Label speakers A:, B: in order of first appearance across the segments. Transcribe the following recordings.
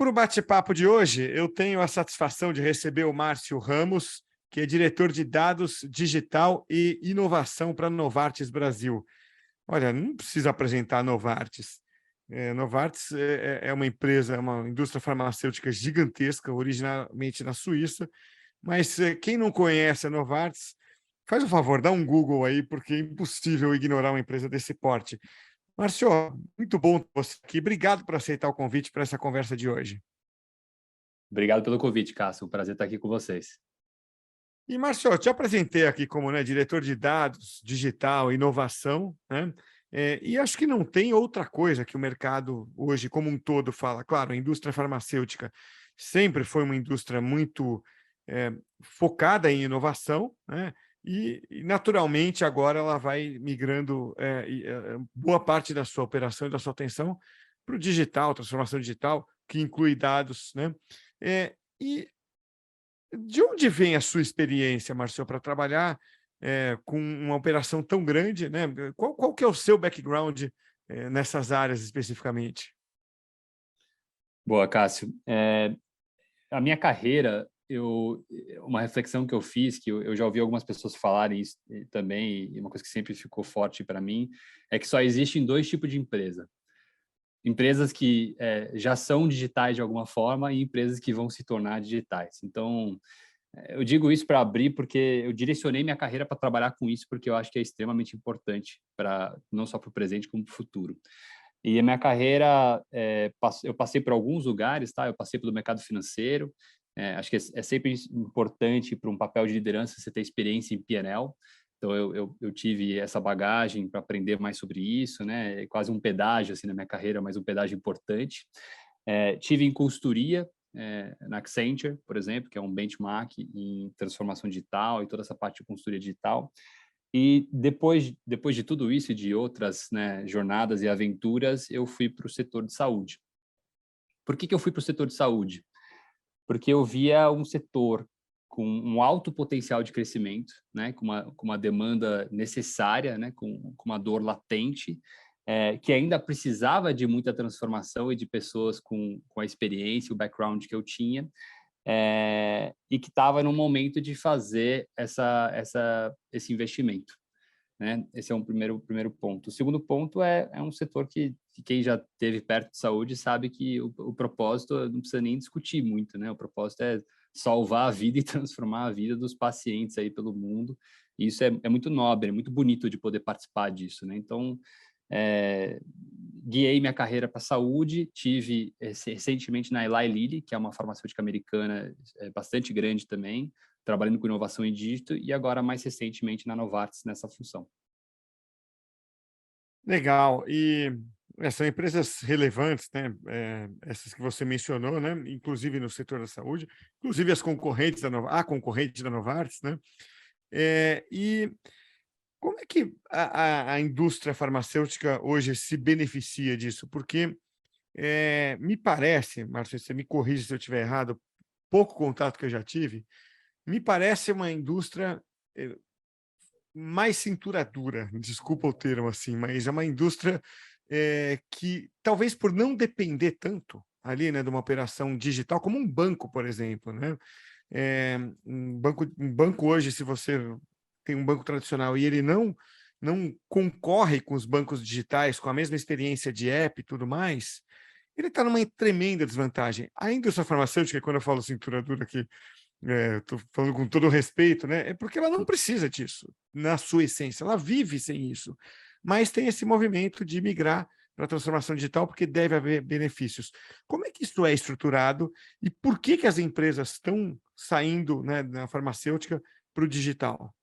A: Para o bate-papo de hoje, eu tenho a satisfação de receber o Márcio Ramos, que é diretor de Dados Digital e Inovação para a Novartis Brasil. Olha, não precisa apresentar a Novartis. Novartis é uma empresa, é uma indústria farmacêutica gigantesca, originalmente na Suíça, mas quem não conhece a Novartis, faz o favor, dá um Google aí, porque é impossível ignorar uma empresa desse porte. Márcio, muito bom ter você aqui. Obrigado por aceitar o convite para essa conversa de hoje.
B: Obrigado pelo convite, Cássio. Um prazer estar aqui com vocês.
A: E, Márcio, eu te apresentei aqui como, né, diretor de dados, digital, inovação, né? E acho que não tem outra coisa que o mercado hoje, como um todo, fala. Claro, a indústria farmacêutica sempre foi uma indústria muito focada em inovação, né? E, naturalmente, agora ela vai migrando boa parte da sua operação e da sua atenção para o digital, transformação digital, que inclui dados, né? E de onde vem a sua experiência, Marcelo, para trabalhar com uma operação tão grande, né? Qual que é o seu background nessas áreas especificamente?
B: Boa, Cássio. A minha carreira, uma reflexão que eu fiz, que eu já ouvi algumas pessoas falarem isso também, e uma coisa que sempre ficou forte para mim, é que só existem dois tipos de empresa. Empresas que já são digitais de alguma forma e empresas que vão se tornar digitais. Então, eu digo isso para abrir porque eu direcionei minha carreira para trabalhar com isso, porque eu acho que é extremamente importante, não só para o presente, como para o futuro. E a minha carreira, eu passei por alguns lugares, tá? Eu passei pelo mercado financeiro, acho que é sempre importante para um papel de liderança você ter experiência em P&L. Então, eu tive essa bagagem para aprender mais sobre isso, né? É quase um pedágio assim, na minha carreira, mas um pedágio importante. Tive em consultoria, na Accenture, por exemplo, que é um benchmark em transformação digital e toda essa parte de consultoria digital. E depois de tudo isso e de outras, né, jornadas e aventuras, eu fui para o setor de saúde. Por que eu fui para o setor de saúde? Porque eu via um setor com um alto potencial de crescimento, né, com uma demanda necessária, né, com uma dor latente, que ainda precisava de muita transformação e de pessoas com a experiência, o background que eu tinha, e que estava no momento de fazer esse investimento, né? Esse é um primeiro ponto. O segundo ponto é um setor que quem já esteve perto de saúde sabe que o propósito não precisa nem discutir muito, né? O propósito é salvar a vida e transformar a vida dos pacientes aí pelo mundo. E isso é muito nobre, é muito bonito de poder participar disso, né? Então, guiei minha carreira para a saúde, tive recentemente na Eli Lilly, que é uma farmacêutica americana bastante grande também, trabalhando com inovação em dígito, e agora, mais recentemente, na Novartis, nessa função.
A: Legal. E são empresas relevantes, né? Essas que você mencionou, né? Inclusive no setor da saúde, inclusive as concorrentes a concorrente da Novartis, né? E como é que a indústria farmacêutica hoje se beneficia disso? Porque me parece, Márcio, você me corrige se eu estiver errado, pouco contato que eu já tive, me parece uma indústria mais cintura dura, desculpa o termo assim, mas é uma indústria que talvez por não depender tanto ali, né, de uma operação digital, como um banco, por exemplo, né? Um banco hoje, se você tem um banco tradicional e ele não concorre com os bancos digitais com a mesma experiência de app e tudo mais, ele está numa tremenda desvantagem. A indústria farmacêutica, quando eu falo cintura dura aqui, estou falando com todo o respeito, né? É porque ela não precisa disso, na sua essência, ela vive sem isso, mas tem esse movimento de migrar para a transformação digital porque deve haver benefícios. Como é que isso é estruturado e por que as empresas estão saindo, né, na farmacêutica para o digital?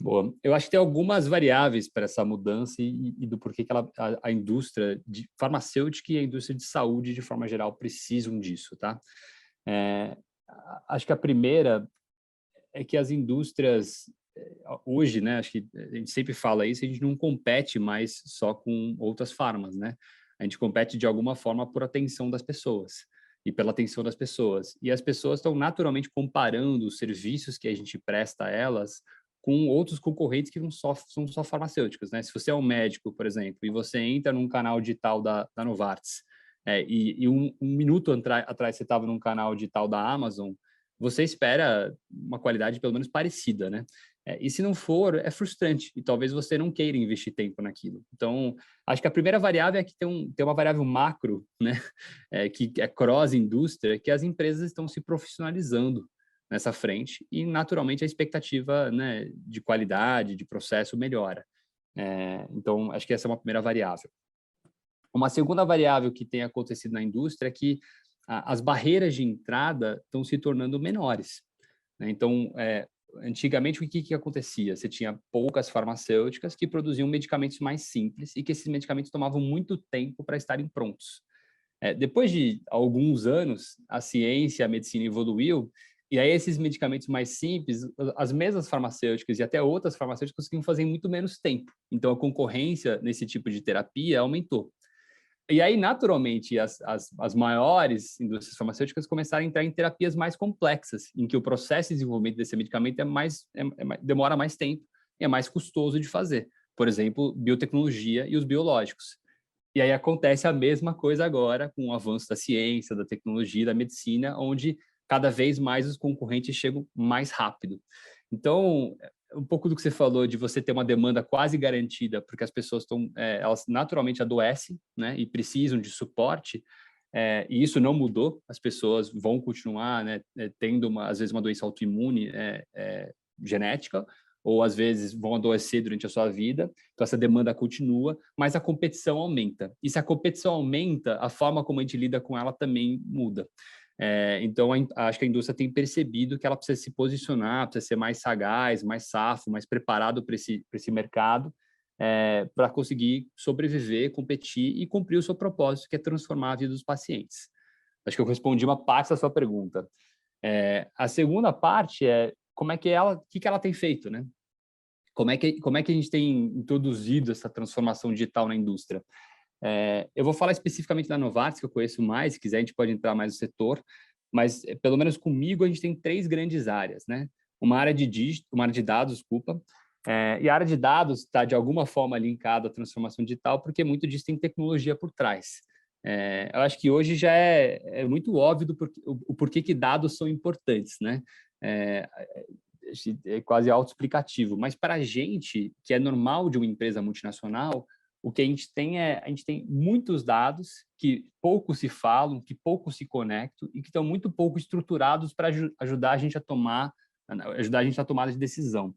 B: Boa. Eu acho que tem algumas variáveis para essa mudança e do porquê que a indústria farmacêutica e a indústria de saúde, de forma geral, precisam disso, tá? Acho que a primeira é que as indústrias, hoje, né, acho que a gente sempre fala isso, a gente não compete mais só com outras farmas, né? A gente compete de alguma forma por atenção das pessoas e pela atenção das pessoas. E as pessoas estão naturalmente comparando os serviços que a gente presta a elas com outros concorrentes que não são só farmacêuticos, né? Se você é um médico, por exemplo, e você entra num canal digital da Novartis, E um minuto atrás você estava num canal digital da Amazon, você espera uma qualidade pelo menos parecida, né? E se não for, é frustrante e talvez você não queira investir tempo naquilo. Então, acho que a primeira variável é que tem uma variável macro, né? Que é cross-indústria, que as empresas estão se profissionalizando nessa frente e, naturalmente, a expectativa, né, de qualidade, de processo melhora. Então, acho que essa é uma primeira variável. Uma segunda variável que tem acontecido na indústria é que as barreiras de entrada estão se tornando menores, né? Então, antigamente, o que acontecia? Você tinha poucas farmacêuticas que produziam medicamentos mais simples e que esses medicamentos tomavam muito tempo para estarem prontos. Depois de alguns anos, a ciência, a medicina evoluiu, e aí esses medicamentos mais simples, as mesmas farmacêuticas e até outras farmacêuticas conseguiam fazer em muito menos tempo. Então, a concorrência nesse tipo de terapia aumentou. E aí, naturalmente, as maiores indústrias farmacêuticas começaram a entrar em terapias mais complexas, em que o processo de desenvolvimento desse medicamento demora mais tempo e é mais custoso de fazer. Por exemplo, biotecnologia e os biológicos. E aí acontece a mesma coisa agora com o avanço da ciência, da tecnologia, da medicina, onde cada vez mais os concorrentes chegam mais rápido. Então, um pouco do que você falou de você ter uma demanda quase garantida, porque as pessoas elas naturalmente adoecem, né, e precisam de suporte, e isso não mudou, as pessoas vão continuar, né, tendo às vezes uma doença autoimune genética, ou às vezes vão adoecer durante a sua vida, então essa demanda continua, mas a competição aumenta. E se a competição aumenta, a forma como a gente lida com ela também muda. Então, acho que a indústria tem percebido que ela precisa se posicionar, precisa ser mais sagaz, mais safo, mais preparado para esse mercado, para conseguir sobreviver, competir e cumprir o seu propósito, que é transformar a vida dos pacientes. Acho que eu respondi uma parte da sua pergunta. A segunda parte é o que ela tem feito, né? Como é que a gente tem introduzido essa transformação digital na indústria? Eu vou falar especificamente da Novartis, que eu conheço mais, se quiser a gente pode entrar mais no setor, mas pelo menos comigo a gente tem 3 grandes áreas, né? Uma área uma área de dados, desculpa, e a área de dados está de alguma forma linkada à transformação digital, porque muito disso tem tecnologia por trás. Eu acho que hoje já é muito óbvio o porquê que dados são importantes, né? É, é quase autoexplicativo, mas para a gente, que é normal de uma empresa multinacional, o que a gente tem muitos dados que pouco se falam, que pouco se conectam e que estão muito pouco estruturados para ajudar a gente na tomada de decisão.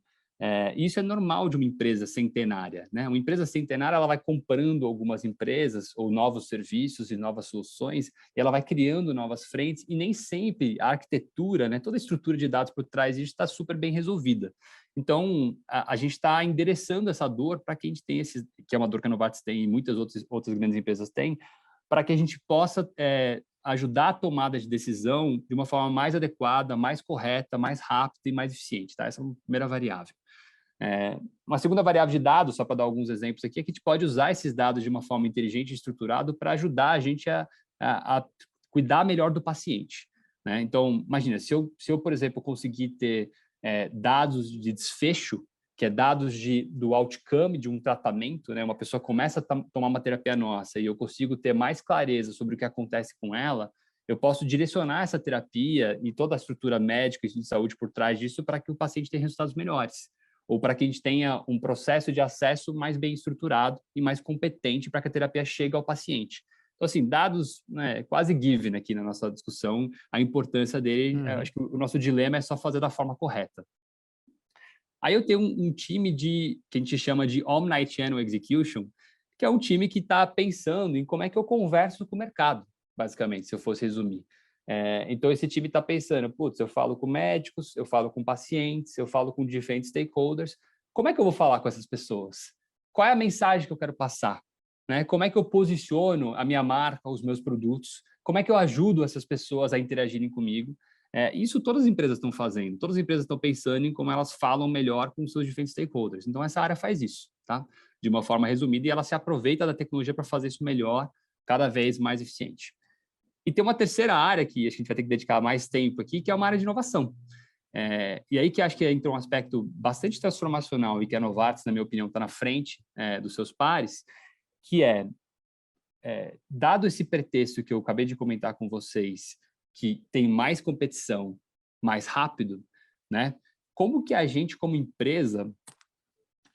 B: Isso é normal de uma empresa centenária, né? Uma empresa centenária ela vai comprando algumas empresas ou novos serviços e novas soluções, e ela vai criando novas frentes e nem sempre a arquitetura, né? Toda a estrutura de dados por trás disso está super bem resolvida. Então, a gente está endereçando essa dor para que a gente tenha que é uma dor que a Novartis tem e muitas outras grandes empresas têm, para que a gente possa ajudar a tomada de decisão de uma forma mais adequada, mais correta, mais rápida e mais eficiente. Tá? Essa é a primeira variável. Uma segunda variável de dados, só para dar alguns exemplos aqui, é que a gente pode usar esses dados de uma forma inteligente e estruturada para ajudar a gente a cuidar melhor do paciente. Né? Então, imagina, se eu, por exemplo, conseguir ter dados de desfecho, que é dados do outcome de um tratamento, né? Uma pessoa começa a tomar uma terapia nossa e eu consigo ter mais clareza sobre o que acontece com ela, eu posso direcionar essa terapia e toda a estrutura médica e de saúde por trás disso para que o paciente tenha resultados melhores, ou para que a gente tenha um processo de acesso mais bem estruturado e mais competente para que a terapia chegue ao paciente. Então, assim, dados, né, quase given aqui na nossa discussão, a importância dele, acho que o nosso dilema é só fazer da forma correta. Aí eu tenho um time que a gente chama de Omnichannel Execution, que é um time que está pensando em como é que eu converso com o mercado, basicamente, se eu fosse resumir. Então, esse time está pensando, putz, eu falo com médicos, eu falo com pacientes, eu falo com diferentes stakeholders, como é que eu vou falar com essas pessoas? Qual é a mensagem que eu quero passar? Né? Como é que eu posiciono a minha marca, os meus produtos? Como é que eu ajudo essas pessoas a interagirem comigo? Isso todas as empresas estão fazendo. Todas as empresas estão pensando em como elas falam melhor com os seus diferentes stakeholders. Então, essa área faz isso, tá? De uma forma resumida, e ela se aproveita da tecnologia para fazer isso melhor, cada vez mais eficiente. E tem uma terceira área que a gente vai ter que dedicar mais tempo aqui, que é uma área de inovação. E aí que acho que entra um aspecto bastante transformacional e que a Novartis, na minha opinião, está na frente dos seus pares, que é dado esse pretexto que eu acabei de comentar com vocês, que tem mais competição, mais rápido, né? Como que a gente, como empresa,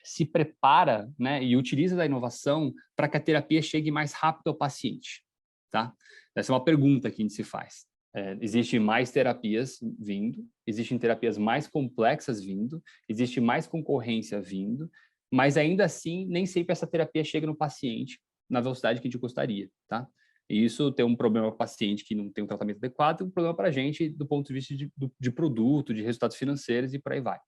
B: se prepara, né, e utiliza da inovação para que a terapia chegue mais rápido ao paciente, tá? Essa é uma pergunta que a gente se faz. Existem mais terapias vindo, existem terapias mais complexas vindo, existe mais concorrência vindo, mas ainda assim, nem sempre essa terapia chega no paciente na velocidade que a gente gostaria, tá? E isso tem um problema para o paciente que não tem um tratamento adequado, e um problema para a gente do ponto de vista de produto, de resultados financeiros e por aí vai.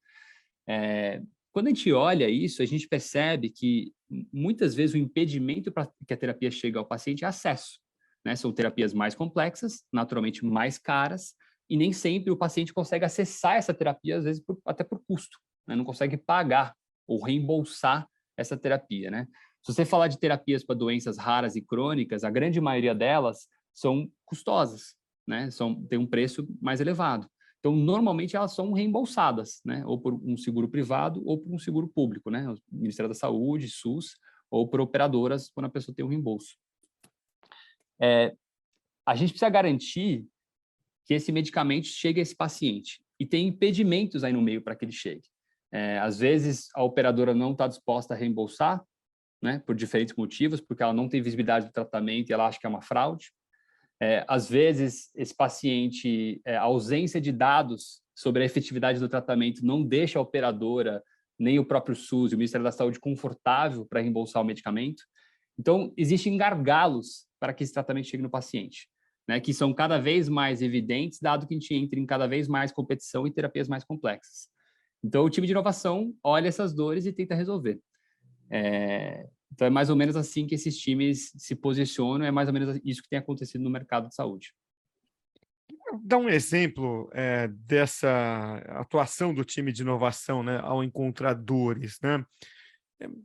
B: Quando a gente olha isso, a gente percebe que muitas vezes o impedimento para que a terapia chegue ao paciente é acesso, né? São terapias mais complexas, naturalmente mais caras, e nem sempre o paciente consegue acessar essa terapia, às vezes até por custo, né? Não consegue pagar ou reembolsar essa terapia, né? Se você falar de terapias para doenças raras e crônicas, a grande maioria delas são custosas, né? Tem um preço mais elevado. Então, normalmente, elas são reembolsadas, né? Ou por um seguro privado ou por um seguro público, né? O Ministério da Saúde, SUS, ou por operadoras, quando a pessoa tem um reembolso. A gente precisa garantir que esse medicamento chegue a esse paciente. E tem impedimentos aí no meio para que ele chegue. Às vezes, a operadora não está disposta a reembolsar, né? Por diferentes motivos, porque ela não tem visibilidade do tratamento e ela acha que é uma fraude. Às vezes, esse paciente, a ausência de dados sobre a efetividade do tratamento não deixa a operadora, nem o próprio SUS e o Ministério da Saúde confortável para reembolsar o medicamento. Então, existem gargalos para que esse tratamento chegue no paciente, né, que são cada vez mais evidentes, dado que a gente entra em cada vez mais competição e terapias mais complexas. Então, o time de inovação olha essas dores e tenta resolver. Então, é mais ou menos assim que esses times se posicionam, é mais ou menos isso que tem acontecido no mercado de saúde.
A: Dá um exemplo dessa atuação do time de inovação, né, ao encontrar dores, né?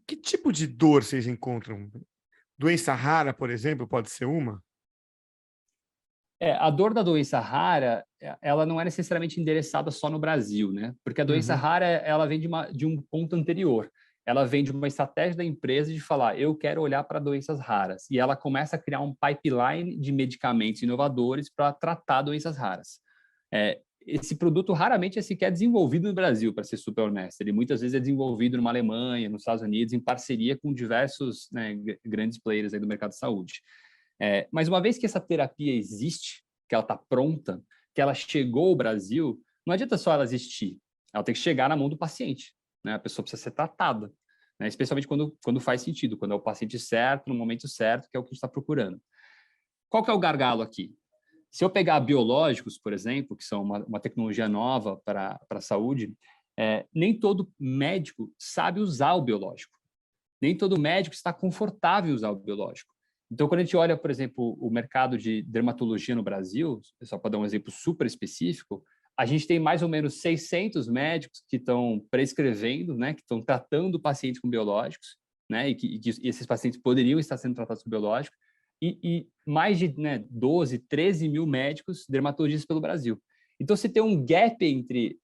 A: Que tipo de dor vocês encontram? Doença rara, por exemplo, pode ser uma?
B: A dor da doença rara, ela não é necessariamente endereçada só no Brasil, né? Porque a doença
A: Uhum.
B: rara, ela vem de um ponto anterior. Ela vem de uma estratégia da empresa de falar, eu quero olhar para doenças raras. E ela começa a criar um pipeline de medicamentos inovadores para tratar doenças raras. Esse produto raramente é sequer desenvolvido no Brasil, para ser super honesto. Ele muitas vezes é desenvolvido numa Alemanha, nos Estados Unidos, em parceria com diversos, né, grandes players aí do mercado de saúde. Mas uma vez que essa terapia existe, que ela está pronta, que ela chegou ao Brasil, não adianta só ela existir, ela tem que chegar na mão do paciente, né? A pessoa precisa ser tratada, né? Especialmente quando faz sentido, quando é o paciente certo, no momento certo, que é o que a gente está procurando. Qual que é o gargalo aqui? Se eu pegar biológicos, por exemplo, que são uma tecnologia nova para a saúde, nem todo médico sabe usar o biológico. Nem todo médico está confortável em usar o biológico. Então, quando a gente olha, por exemplo, o mercado de dermatologia no Brasil, só para dar um exemplo super específico, a gente tem mais ou menos 600 médicos que estão prescrevendo, né, que estão tratando pacientes com biológicos, né, e esses pacientes poderiam estar sendo tratados com biológicos, e mais de 12, 13 mil médicos dermatologistas pelo Brasil. Então, você tem um gap entre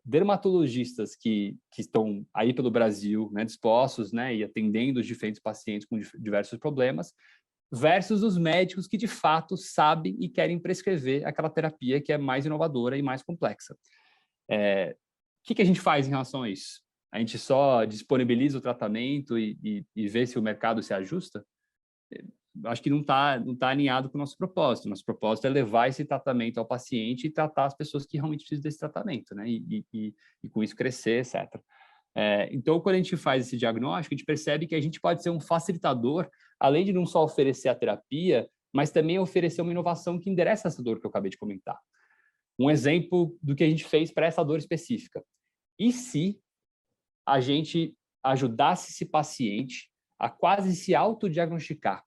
B: dermatologistas que estão aí pelo Brasil, né, dispostos, né, e atendendo os diferentes pacientes com diversos problemas, versus os médicos que, de fato, sabem e querem prescrever aquela terapia que é mais inovadora e mais complexa. O que a gente faz em relação a isso? A gente só disponibiliza o tratamento e vê se o mercado se ajusta? Acho que não tá alinhado com o nosso propósito. Nosso propósito é levar esse tratamento ao paciente e tratar as pessoas que realmente precisam desse tratamento, né? E com isso crescer, etc. Então, quando a gente faz esse diagnóstico, a gente percebe que a gente pode ser um facilitador, além de não só oferecer a terapia, mas também oferecer uma inovação que endereça essa dor que eu acabei de comentar. Um exemplo do que a gente fez para essa dor específica. E se a gente ajudasse esse paciente a quase se autodiagnosticar,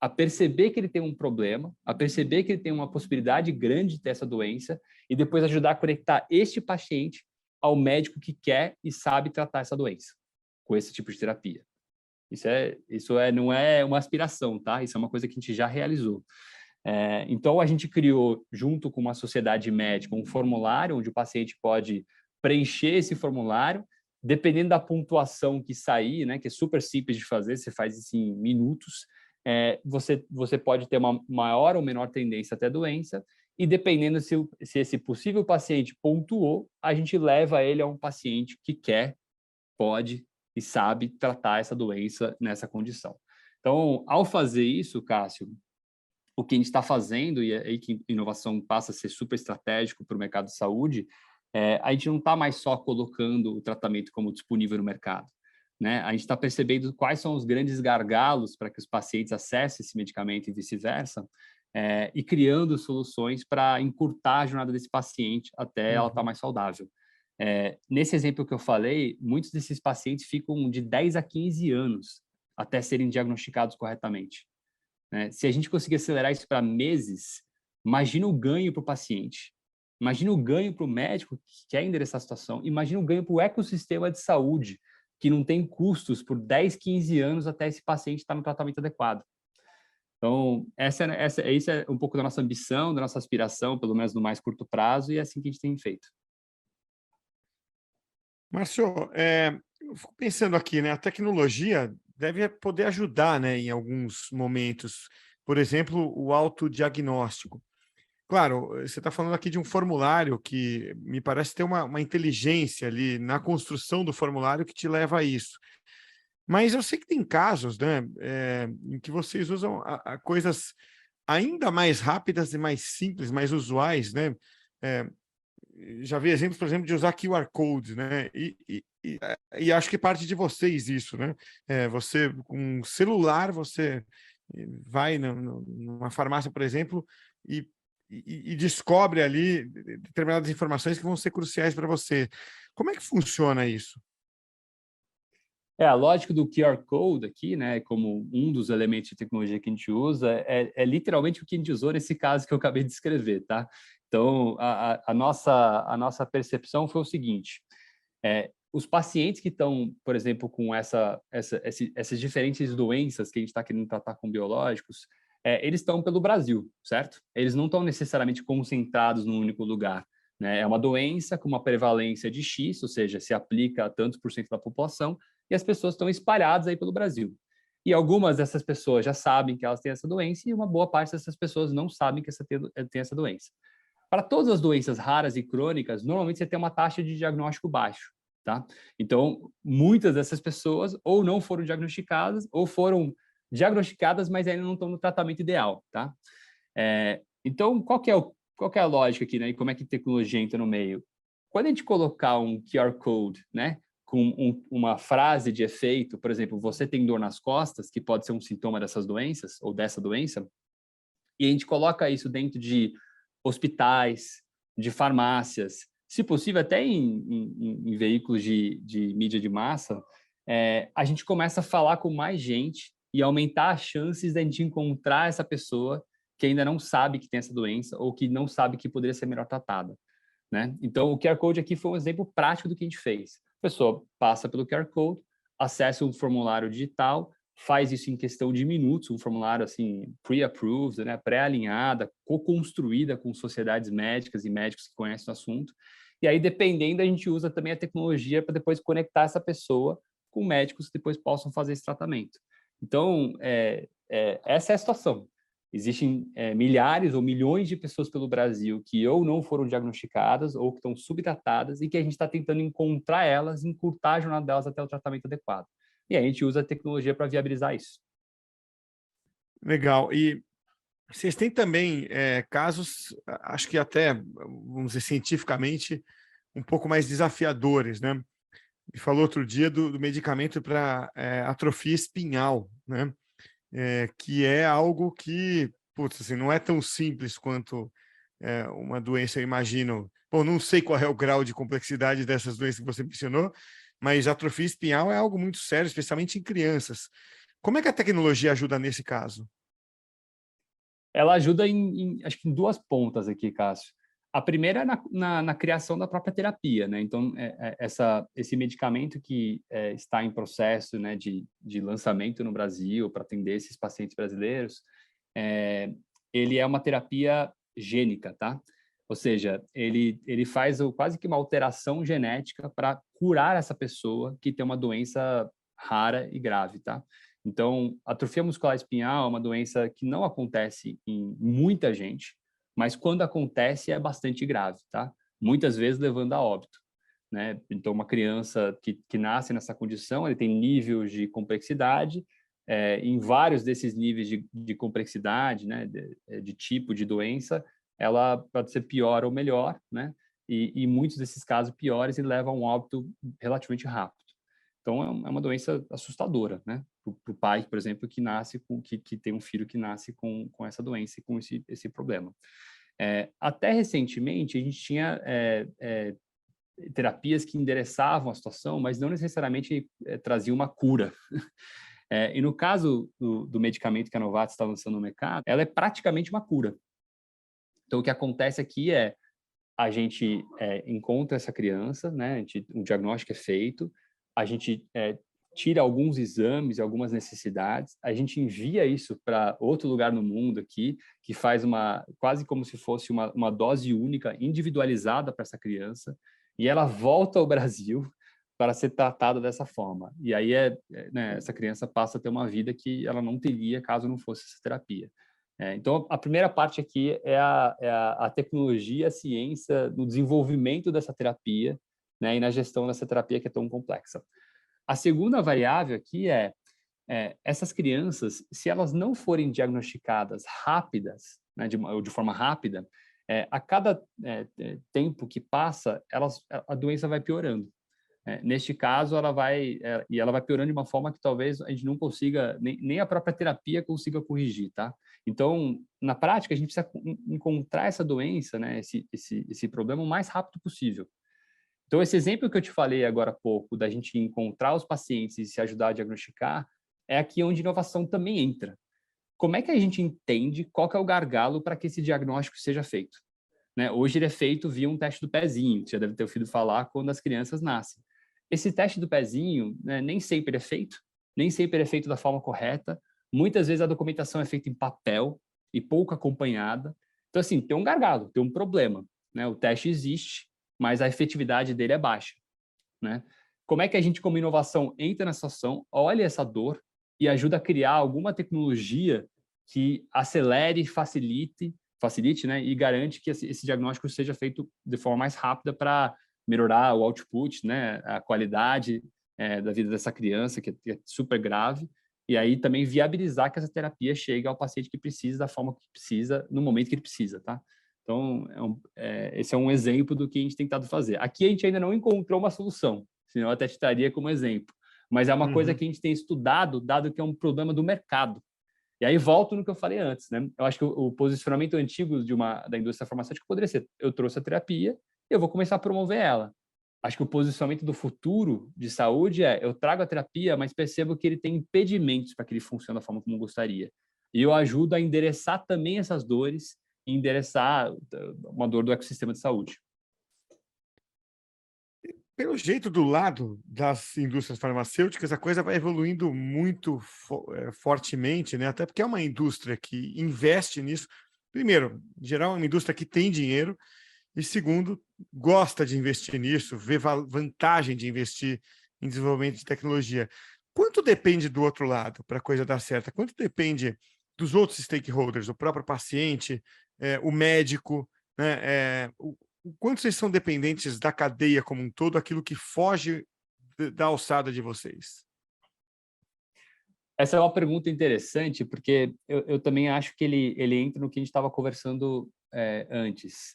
B: a perceber que ele tem um problema, a perceber que ele tem uma possibilidade grande de ter essa doença e depois ajudar a conectar este paciente ao médico que quer e sabe tratar essa doença com esse tipo de terapia. Não é uma aspiração, tá? Isso é uma coisa que a gente já realizou. Então, a gente criou, junto com uma sociedade médica, um formulário onde o paciente pode preencher esse formulário, dependendo da pontuação que sair, né, que é super simples de fazer, você faz isso em minutos, você pode ter uma maior ou menor tendência a ter doença, e dependendo se esse possível paciente pontuou, a gente leva ele a um paciente que quer, pode e sabe tratar essa doença nessa condição. Então, ao fazer isso, Cássio, o que a gente está fazendo, e é aí que inovação passa a ser super estratégico para o mercado de saúde, a gente não está mais só colocando o tratamento como disponível no mercado, né? A gente está percebendo quais são os grandes gargalos para que os pacientes acessem esse medicamento e vice-versa, e criando soluções para encurtar a jornada desse paciente até ela estar mais saudável. Nesse exemplo que eu falei, muitos desses pacientes ficam de 10 a 15 anos até serem diagnosticados corretamente, né? Se a gente conseguir acelerar isso para meses, imagina o ganho para o paciente, imagina o ganho para o médico que quer endereçar a situação, imagina o ganho para o ecossistema de saúde, que não tem custos por 10, 15 anos até esse paciente estar no tratamento adequado. Então, isso é um pouco da nossa ambição, da nossa aspiração, pelo menos no mais curto prazo, e é assim que a gente tem feito.
A: Márcio, eu fico pensando aqui, né? A tecnologia deve poder ajudar, né, em alguns momentos. Por exemplo, o autodiagnóstico. Claro, você está falando aqui de um formulário que me parece ter uma inteligência ali na construção do formulário que te leva a isso. Mas eu sei que tem casos, né, em que vocês usam coisas ainda mais rápidas e mais simples, mais usuais, né? Eh, já vi exemplos, por exemplo, de usar QR Code, né? E acho que parte de vocês isso, né? Você, com um celular, você vai numa farmácia, por exemplo, e, e descobre ali determinadas informações que vão ser cruciais para você. Como é que funciona isso?
B: A lógica do QR Code aqui, né, como um dos elementos de tecnologia que a gente usa, é literalmente o que a gente usou nesse caso que eu acabei de escrever, tá? Então, a nossa percepção foi o seguinte: os pacientes que estão, por exemplo, com essas diferentes doenças que a gente está querendo tratar com biológicos, eles estão pelo Brasil, certo? Eles não estão necessariamente concentrados num único lugar, né? É uma doença com uma prevalência de X, ou seja, se aplica a tantos por cento da população, e as pessoas estão espalhadas aí pelo Brasil. E algumas dessas pessoas já sabem que elas têm essa doença, e uma boa parte dessas pessoas não sabem que tem essa doença. Para todas as doenças raras e crônicas, normalmente você tem uma taxa de diagnóstico baixo, tá? Então, muitas dessas pessoas ou não foram diagnosticadas, ou foram diagnosticadas, mas ainda não estão no tratamento ideal, tá? Então, qual que é a lógica aqui, né? E como é que a tecnologia entra no meio? Quando a gente colocar um QR Code, né, com uma frase de efeito, por exemplo, você tem dor nas costas, que pode ser um sintoma dessas doenças, ou dessa doença, e a gente coloca isso dentro de hospitais, de farmácias, se possível até em veículos de mídia de massa, a gente começa a falar com mais gente e aumentar as chances de a gente encontrar essa pessoa que ainda não sabe que tem essa doença ou que não sabe que poderia ser melhor tratada, né? Então, o QR Code aqui foi um exemplo prático do que a gente fez. A pessoa passa pelo QR Code, acessa um formulário digital, faz isso em questão de minutos, um formulário assim pre-approved, né, pré-alinhada, co-construída com sociedades médicas e médicos que conhecem o assunto. E aí, dependendo, a gente usa também a tecnologia para depois conectar essa pessoa com médicos que depois possam fazer esse tratamento. Então, essa é a situação. Existem milhares ou milhões de pessoas pelo Brasil que ou não foram diagnosticadas ou que estão subtratadas e que a gente está tentando encontrar elas, encurtar a jornada delas até o tratamento adequado. E a gente usa a tecnologia para viabilizar isso.
A: Legal. E vocês têm também casos, acho que até, vamos dizer, cientificamente, um pouco mais desafiadores, né? Me falou outro dia do medicamento para atrofia espinhal, né? Que é algo que, putz, assim, não é tão simples quanto uma doença, eu imagino. Bom, não sei qual é o grau de complexidade dessas doenças que você mencionou, mas atrofia espinhal é algo muito sério, especialmente em crianças. Como é que a tecnologia ajuda nesse caso?
B: Ela ajuda acho que em duas pontas aqui, Cássio. A primeira é na criação da própria terapia, né? Então, esse medicamento que está em processo, né, de lançamento no Brasil para atender esses pacientes brasileiros, ele é uma terapia gênica, tá? Ou seja, ele faz quase que uma alteração genética para curar essa pessoa que tem uma doença rara e grave, tá? Então, atrofia muscular espinhal é uma doença que não acontece em muita gente, mas quando acontece é bastante grave, tá? Muitas vezes levando a óbito, né? Então, uma criança que nasce nessa condição, ele tem níveis de complexidade, em vários desses níveis de complexidade, né? De tipo de doença, ela pode ser pior ou melhor, né? E muitos desses casos piores e levam a um óbito relativamente rápido. Então, é uma doença assustadora, né? Para o pai, por exemplo, que nasce que tem um filho que nasce com essa doença e com esse problema. Até recentemente, a gente tinha terapias que endereçavam a situação, mas não necessariamente traziam uma cura. E no caso do medicamento que a Novartis está lançando no mercado, ela é praticamente uma cura. Então, o que acontece aqui é a gente encontra essa criança, né? O diagnóstico é feito, a gente tira alguns exames, algumas necessidades, a gente envia isso para outro lugar no mundo aqui, que faz quase como se fosse uma dose única, individualizada para essa criança, e ela volta ao Brasil para ser tratada dessa forma. E aí né, essa criança passa a ter uma vida que ela não teria caso não fosse essa terapia. Então, a primeira parte aqui é a tecnologia, a ciência, no desenvolvimento dessa terapia, né, e na gestão dessa terapia que é tão complexa. A segunda variável aqui essas crianças, se elas não forem diagnosticadas rápidas, né, de forma rápida, a cada tempo que passa, a doença vai piorando. Neste caso, ela vai piorando de uma forma que talvez a gente não consiga, nem a própria terapia consiga corrigir, tá? Então, na prática, a gente precisa encontrar essa doença, né, esse problema o mais rápido possível. Então, esse exemplo que eu te falei agora há pouco, da gente encontrar os pacientes e se ajudar a diagnosticar, é aqui onde inovação também entra. Como é que a gente entende qual que é o gargalo para que esse diagnóstico seja feito? Né? Hoje ele é feito via um teste do pezinho, você já deve ter ouvido falar quando as crianças nascem. Esse teste do pezinho, né, nem sempre é feito, nem sempre é feito da forma correta, muitas vezes a documentação é feita em papel e pouco acompanhada. Então, assim, tem um gargalo, tem um problema. Né? O teste existe, mas a efetividade dele é baixa. Né? Como é que a gente, como inovação, entra nessa ação, olha essa dor e ajuda a criar alguma tecnologia que acelere, facilite, né, e garante que esse diagnóstico seja feito de forma mais rápida para melhorar o output, né, a qualidade da vida dessa criança, que é super grave, e aí também viabilizar que essa terapia chegue ao paciente que precisa, da forma que precisa, no momento que ele precisa, tá? Então, esse é um exemplo do que a gente tem tentado fazer. Aqui a gente ainda não encontrou uma solução, senão eu até te daria como exemplo. Mas é uma coisa que a gente tem estudado, dado que é um problema do mercado. E aí volto no que eu falei antes, né? Eu acho que o posicionamento antigo da indústria farmacêutica poderia ser: eu trouxe a terapia, eu vou começar a promover ela. Acho que o posicionamento do futuro de saúde eu trago a terapia, mas percebo que ele tem impedimentos para que ele funcione da forma como eu gostaria. E eu ajudo a endereçar também essas dores e endereçar uma dor do ecossistema de saúde.
A: Pelo jeito, do lado das indústrias farmacêuticas, a coisa vai evoluindo muito fortemente, né? Até porque é uma indústria que investe nisso. Primeiro, em geral, é uma indústria que tem dinheiro, e segundo, gosta de investir nisso, vê vantagem de investir em desenvolvimento de tecnologia. Quanto depende do outro lado para a coisa dar certo? Quanto depende dos outros stakeholders, o próprio paciente, o médico, né? O quanto vocês são dependentes da cadeia como um todo, aquilo que foge da alçada de vocês?
B: Essa é uma pergunta interessante, porque eu também acho que ele entra no que a gente estava conversando antes.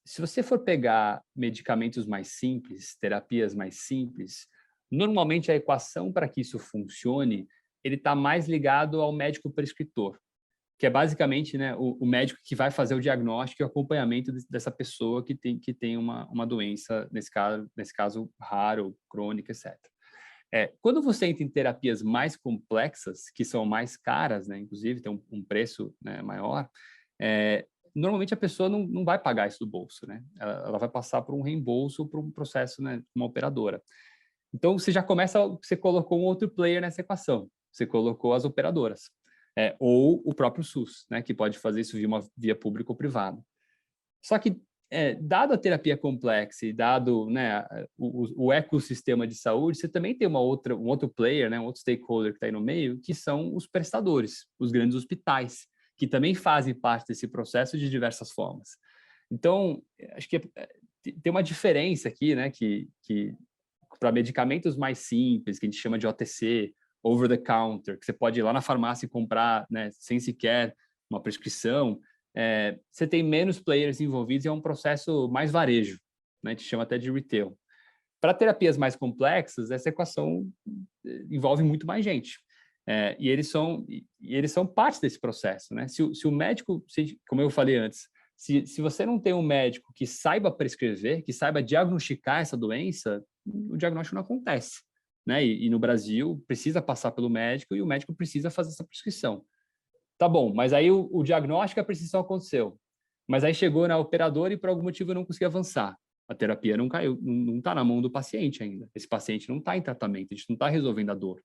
B: Se você for pegar medicamentos mais simples, terapias mais simples, normalmente a equação para que isso funcione, ele está mais ligado ao médico prescritor, que é basicamente, né, o médico que vai fazer o diagnóstico e o acompanhamento dessa pessoa que tem uma doença, nesse caso raro, crônica, etc. Quando você entra em terapias mais complexas, que são mais caras, né, inclusive tem um preço, né, maior, normalmente a pessoa não vai pagar isso do bolso, né? Ela vai passar por um reembolso, por um processo, né, uma operadora. Então, você colocou um outro player nessa equação, você colocou as operadoras, ou o próprio SUS, né, que pode fazer isso via pública ou privada. Só que dado a terapia complexa e dado, né, o ecossistema de saúde, você também tem um outro player, né, um outro stakeholder que está aí no meio, que são os prestadores, os grandes hospitais, que também fazem parte desse processo de diversas formas. Então, acho que tem uma diferença aqui, né, que para medicamentos mais simples, que a gente chama de OTC, over the counter, que você pode ir lá na farmácia e comprar, né, sem sequer uma prescrição, você tem menos players envolvidos e é um processo mais varejo, né? A gente chama até de retail. Para terapias mais complexas, essa equação envolve muito mais gente. E eles são parte desse processo, né? Se o médico, como eu falei antes, se você não tem um médico que saiba prescrever, que saiba diagnosticar essa doença, o diagnóstico não acontece, né? E no Brasil, precisa passar pelo médico e o médico precisa fazer essa prescrição. Tá bom, mas aí o diagnóstico e a prescrição aconteceu. Mas aí chegou na operadora e por algum motivo eu não consegui avançar. A terapia não caiu, não está na mão do paciente ainda. Esse paciente não está em tratamento, a gente não está resolvendo a dor.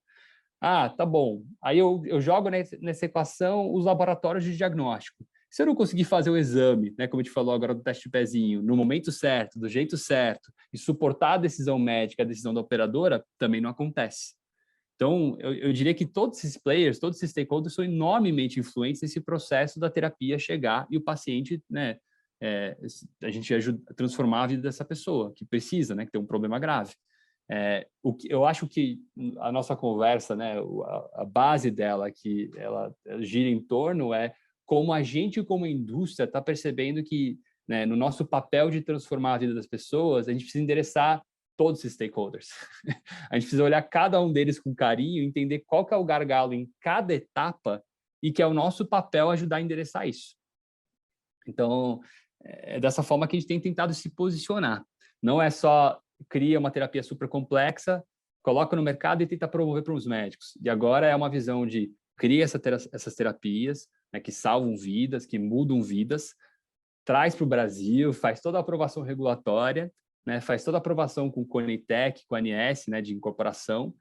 B: Ah, tá bom. Aí eu jogo nessa equação os laboratórios de diagnóstico. Se eu não conseguir fazer o exame, né, como a gente falou agora do teste de pezinho, no momento certo, do jeito certo, e suportar a decisão médica, a decisão da operadora, também não acontece. Então, eu diria que todos esses players, todos esses stakeholders são enormemente influentes nesse processo da terapia chegar e o paciente, né, a gente ajuda a transformar a vida dessa pessoa que precisa, né, que tem um problema grave. Eu acho que a nossa conversa, né, a base dela, que ela gira em torno como a gente, como indústria, está percebendo que, né, no nosso papel de transformar a vida das pessoas, a gente precisa endereçar todos esses stakeholders. A gente precisa olhar cada um deles com carinho, entender qual que é o gargalo em cada etapa e que é o nosso papel ajudar a endereçar isso. Então, é dessa forma que a gente tem tentado se posicionar. Não é só cria uma terapia super complexa, coloca no mercado e tenta promover para os médicos. E agora é uma visão de cria essas terapias, né, que salvam vidas, que mudam vidas, traz para o Brasil, faz toda a aprovação regulatória, né, faz toda a aprovação com o Conitec, com a ANS, né, de incorporação,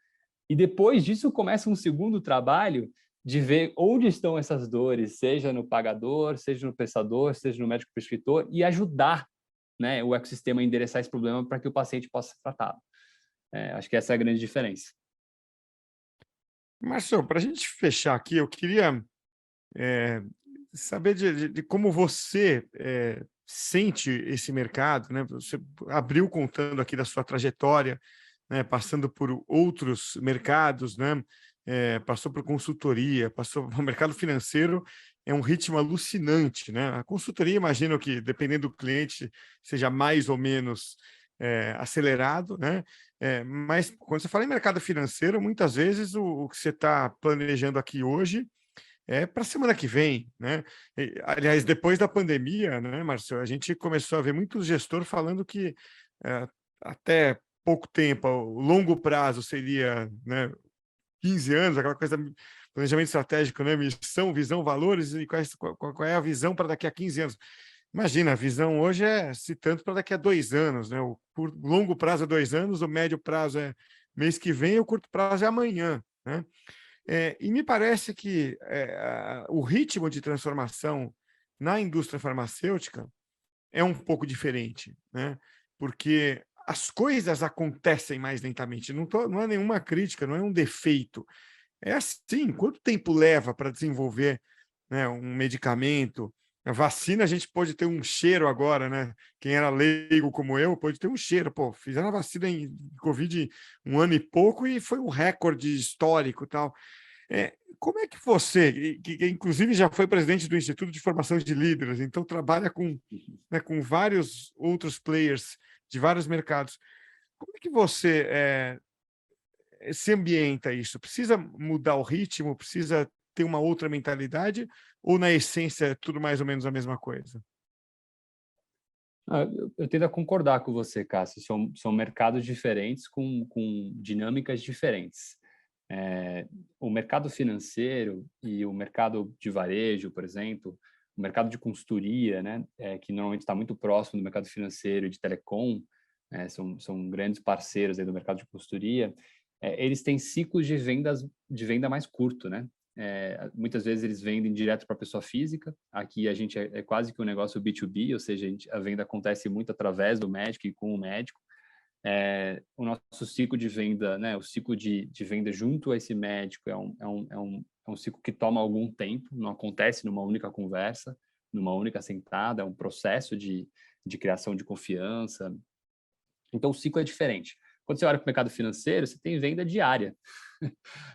B: e depois disso começa um segundo trabalho de ver onde estão essas dores, seja no pagador, seja no prestador, seja no médico prescritor, e ajudar, né, o ecossistema a endereçar esse problema para que o paciente possa ser tratado. Acho que essa é a grande diferença.
A: Marcelo, para a gente fechar aqui, eu queria saber de como você sente esse mercado, né? Você abriu contando aqui da sua trajetória, né? Passando por outros mercados, né? Passou por consultoria, passou o mercado financeiro, é um ritmo alucinante, né? A consultoria, imagino que, dependendo do cliente, seja mais ou menos acelerado, né? Mas quando você fala em mercado financeiro, muitas vezes o que você está planejando aqui hoje para a semana que vem, né? Aliás, depois da pandemia, né, Marcelo, a gente começou a ver muitos gestores falando que até pouco tempo, o longo prazo seria, né, 15 anos, aquela coisa, planejamento estratégico, né, missão, visão, valores, e qual é a visão para daqui a 15 anos. Imagina, a visão hoje se tanto para daqui a 2 anos, né? O longo prazo é 2 anos, o médio prazo é mês que vem, o curto prazo é amanhã, né? E me parece que o ritmo de transformação na indústria farmacêutica é um pouco diferente, né? Porque as coisas acontecem mais lentamente. Não é nenhuma crítica, não é um defeito. É assim, quanto tempo leva para desenvolver, né, um medicamento? A vacina, a gente pode ter um cheiro agora, né? Quem era leigo como eu, pode ter um cheiro. Pô, fizeram a vacina em Covid 1 ano e pouco e foi um recorde histórico e tal. Como é que você, que inclusive já foi presidente do Instituto de Formação de Líderes, então trabalha com, né, com vários outros players de vários mercados, como é que você se ambienta isso? Precisa mudar o ritmo? Precisa ter uma outra mentalidade? Ou, na essência, é tudo mais ou menos a mesma coisa?
B: Eu tendo a concordar com você, Cássio. São mercados diferentes com dinâmicas diferentes. O mercado financeiro e o mercado de varejo, por exemplo, o mercado de consultoria, né, que normalmente está muito próximo do mercado financeiro e de telecom, são grandes parceiros aí do mercado de consultoria, eles têm ciclos de venda mais curto, né? muitas vezes eles vendem direto para a pessoa física. Aqui a gente é quase que um negócio B2B, ou seja, a venda acontece muito através do médico e com o médico. O nosso ciclo de venda, né, o ciclo de venda junto a esse médico é um ciclo que toma algum tempo, não acontece numa única conversa, numa única sentada, é um processo de criação de confiança. Então, o ciclo é diferente. Quando você olha para o mercado financeiro, você tem venda diária.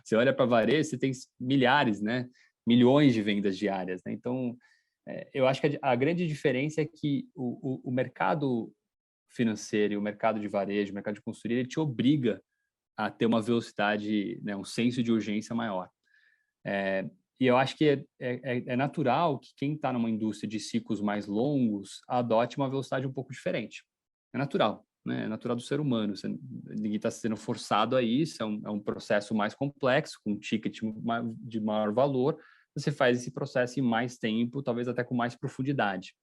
B: Você olha para varejo, você tem milhares, né? Milhões de vendas diárias, né? Então, eu acho que a grande diferença é que o mercado financeiro e o mercado de varejo, o mercado de consultoria, ele te obriga a ter uma velocidade, né, um senso de urgência maior. E eu acho que é natural que quem está numa indústria de ciclos mais longos adote uma velocidade um pouco diferente. É natural, né? É natural do ser humano. Ninguém está sendo forçado a isso, é um processo mais complexo, com um ticket de maior valor. Você faz esse processo em mais tempo, talvez até com mais profundidade.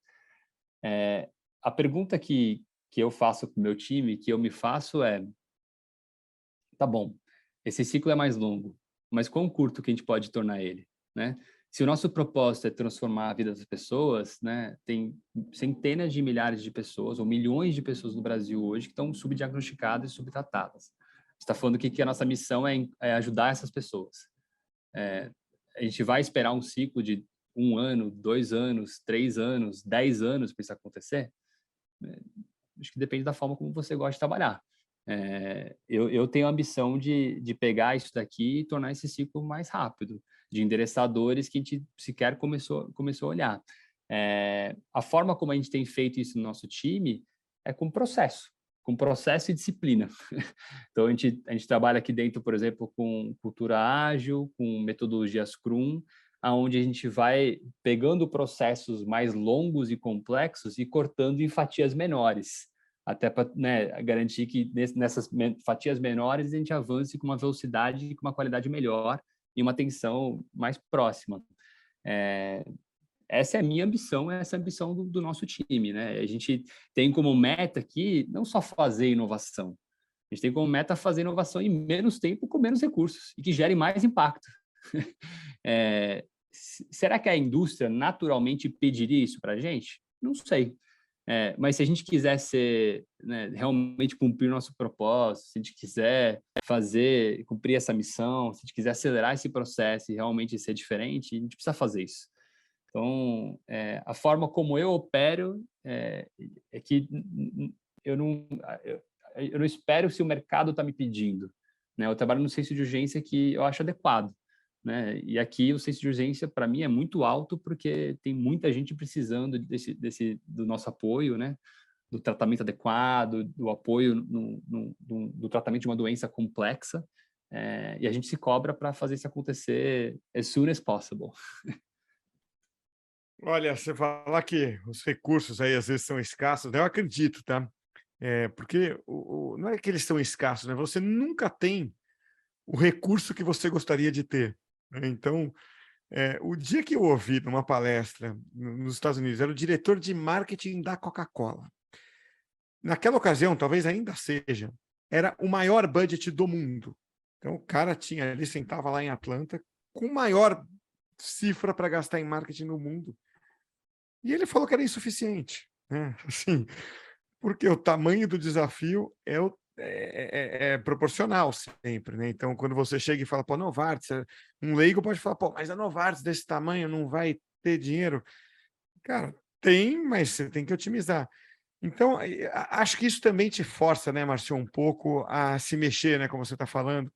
B: A pergunta que eu faço para o meu time, que eu me faço tá bom, esse ciclo é mais longo, mas quão curto que a gente pode tornar ele, né? Se o nosso propósito é transformar a vida das pessoas, né? Tem centenas de milhares de pessoas ou milhões de pessoas no Brasil hoje que estão subdiagnosticadas e subtratadas. Está falando que a nossa missão é ajudar essas pessoas. A gente vai esperar um ciclo de 1 ano, 2 anos, 3 anos, 10 anos para isso acontecer? Acho que depende da forma como você gosta de trabalhar. Eu tenho a ambição de pegar isso daqui e tornar esse ciclo mais rápido, de endereçar dores que a gente sequer começou a olhar. A forma como a gente tem feito isso no nosso time é com processo e disciplina. Então, a gente trabalha aqui dentro, por exemplo, com cultura ágil, com metodologia Scrum, aonde a gente vai pegando processos mais longos e complexos e cortando em fatias menores, até para, né, garantir que nessas fatias menores a gente avance com uma velocidade e com uma qualidade melhor e uma atenção mais próxima. Essa é a minha ambição, essa é a ambição do nosso time, né? A gente tem como meta aqui não só fazer inovação, a gente tem como meta fazer inovação em menos tempo com menos recursos e que gere mais impacto. Será que a indústria naturalmente pediria isso para a gente? Não sei. Mas se a gente quiser ser, né, realmente cumprir o nosso propósito, se a gente quiser cumprir essa missão, se a gente quiser acelerar esse processo e realmente ser diferente, a gente precisa fazer isso. Então, a forma como eu opero é que eu não espero se o mercado está me pedindo, né? Eu trabalho no senso de urgência que eu acho adequado, né? E aqui o senso de urgência para mim é muito alto porque tem muita gente precisando do nosso apoio, né? Do tratamento adequado, do apoio do tratamento de uma doença complexa, e a gente se cobra para fazer isso acontecer as soon as possible.
A: Olha, você falar que os recursos aí às vezes são escassos, eu acredito, tá? Porque não é que eles são escassos, né? Você nunca tem o recurso que você gostaria de ter, né? Então, o dia que eu ouvi numa palestra nos Estados Unidos, era o diretor de marketing da Coca-Cola. Naquela ocasião, talvez ainda seja, era o maior budget do mundo. Então, o cara ele sentava lá em Atlanta com maior cifra para gastar em marketing no mundo. E ele falou que era insuficiente, né? Assim, porque o tamanho do desafio é proporcional sempre, né? Então, quando você chega e fala, pô, Novartis, um leigo pode falar, pô, mas a Novartis desse tamanho não vai ter dinheiro. Cara, tem, mas você tem que otimizar. Então, acho que isso também te força, né, Márcio, um pouco a se mexer, né, como você está falando,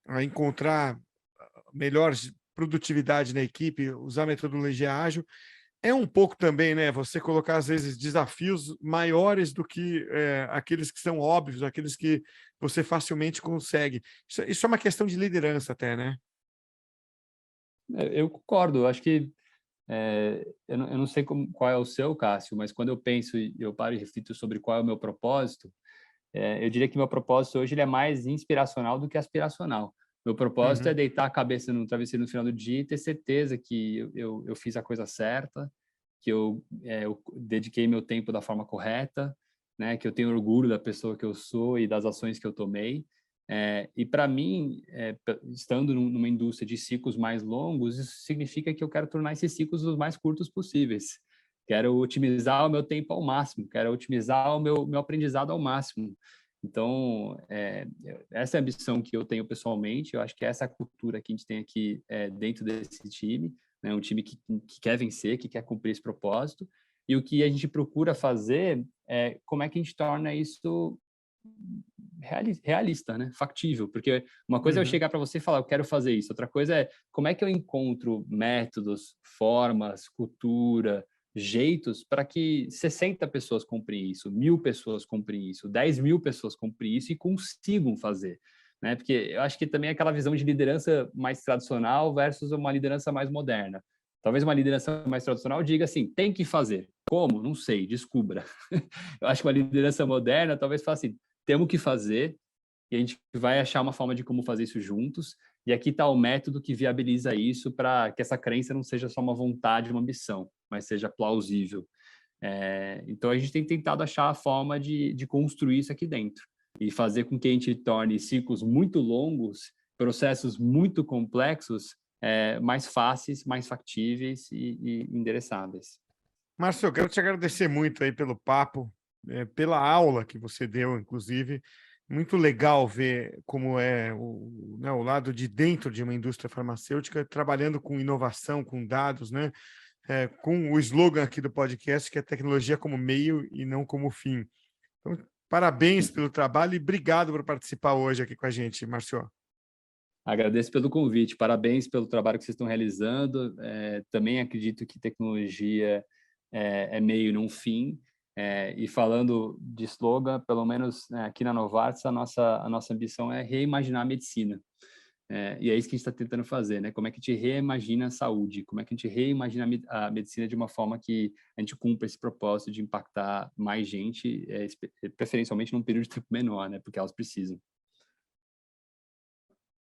A: a encontrar melhor produtividade na equipe, usar metodologia ágil. É um pouco também, né, você colocar, às vezes, desafios maiores do que aqueles que são óbvios, aqueles que você facilmente consegue. Isso é uma questão de liderança até, né?
B: Eu concordo, eu acho que eu não sei qual é o seu, Cássio, mas quando eu penso e eu paro e reflito sobre qual é o meu propósito, eu diria que meu propósito hoje ele é mais inspiracional do que aspiracional. Meu propósito é
A: Uhum.
B: deitar a cabeça no travesseiro no final do dia e ter certeza que eu fiz a coisa certa, que eu dediquei meu tempo da forma correta, né? Que eu tenho orgulho da pessoa que eu sou e das ações que eu tomei. E para mim, estando numa indústria de ciclos mais longos, isso significa que eu quero tornar esses ciclos os mais curtos possíveis. Quero otimizar o meu tempo ao máximo, quero otimizar o meu aprendizado ao máximo. Então, essa é a ambição que eu tenho pessoalmente. Eu acho que essa é a cultura que a gente tem aqui dentro desse time, né? Um time que quer vencer, que quer cumprir esse propósito. E o que a gente procura fazer é como é que a gente torna isso realista, né? Factível, porque uma coisa é eu
A: Uhum.
B: chegar para você e falar, eu quero fazer isso. Outra coisa é como é que eu encontro métodos, formas, cultura, jeitos para que 60 pessoas comprem isso, 1.000 pessoas comprem isso, 10.000 pessoas comprem isso e consigam fazer, né? Porque eu acho que também é aquela visão de liderança mais tradicional versus uma liderança mais moderna. Talvez uma liderança mais tradicional diga assim, tem que fazer. Como? Não sei, descubra. Eu acho que uma liderança moderna talvez fale assim, temos que fazer e a gente vai achar uma forma de como fazer isso juntos. E aqui está o método que viabiliza isso para que essa crença não seja só uma vontade, uma ambição, mas seja plausível. Então, a gente tem tentado achar a forma de construir isso aqui dentro e fazer com que a gente torne ciclos muito longos, processos muito complexos, mais fáceis, mais factíveis e endereçáveis.
A: Márcio, eu quero te agradecer muito aí pelo papo, pela aula que você deu, inclusive. Muito legal ver como é né, o lado de dentro de uma indústria farmacêutica, trabalhando com inovação, com dados, né? Com o slogan aqui do podcast, que é tecnologia como meio e não como fim. Então, parabéns pelo trabalho e obrigado por participar hoje aqui com a gente, Márcio.
B: Agradeço pelo convite, parabéns pelo trabalho que vocês estão realizando. Também acredito que tecnologia é meio não fim. E falando de slogan, pelo menos aqui na Novartis, a nossa ambição é reimaginar a medicina. E é isso que a gente está tentando fazer, né? Como é que a gente reimagina a saúde? Como é que a gente reimagina a medicina de uma forma que a gente cumpra esse propósito de impactar mais gente, preferencialmente num período de tempo menor, né? Porque elas precisam.